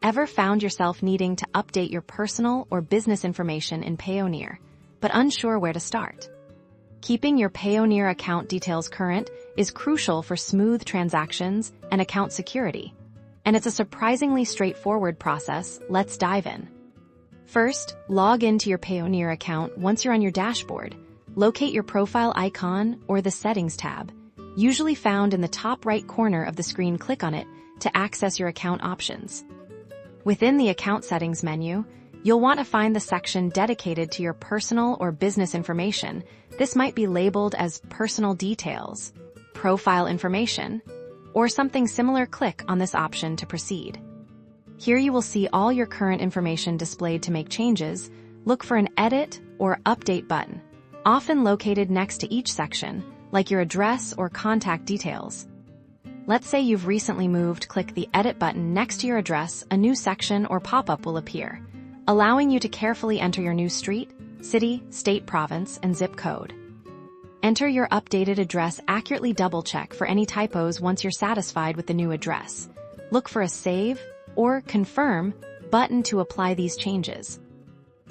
Ever found yourself needing to update your personal or business information in Payoneer, but unsure where to start? Keeping your Payoneer account details current is crucial for smooth transactions and account security. And it's a surprisingly straightforward process. Let's dive in. First, log into your Payoneer account once you're on your dashboard. Locate your profile icon or the Settings tab, usually found in the top right corner of the screen. Click on it to access your account options. Within the Account Settings menu, you'll want to find the section dedicated to your personal or business information. This might be labeled as Personal Details, Profile Information, or something similar. Click on this option to proceed. Here you will see all your current information displayed. To make changes, look for an Edit or Update button, often located next to each section, like your address or contact details. Let's say you've recently moved. Click the Edit button next to your address. A new section or pop-up will appear, allowing you to carefully enter your new street, city, state, province, and zip code. Enter your updated address accurately. Double-check for any typos. Once you're satisfied with the new address, look for a Save or Confirm button to apply these changes.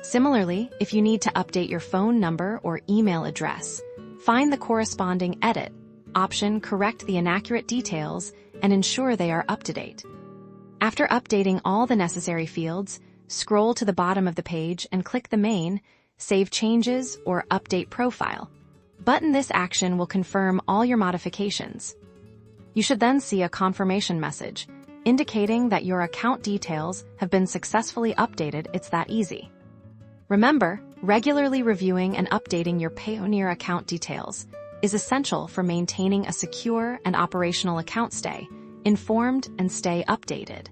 Similarly, if you need to update your phone number or email address, find the corresponding Edit option, correct the inaccurate details, and ensure they are up to date. After updating all the necessary fields, scroll to the bottom of the page and click the main Save Changes or Update Profile button. This action will confirm all your modifications. You should then see a confirmation message indicating that your account details have been successfully updated. It's that easy. Remember, regularly reviewing and updating your Payoneer account details is essential for maintaining a secure and operational account. Stay informed and stay updated.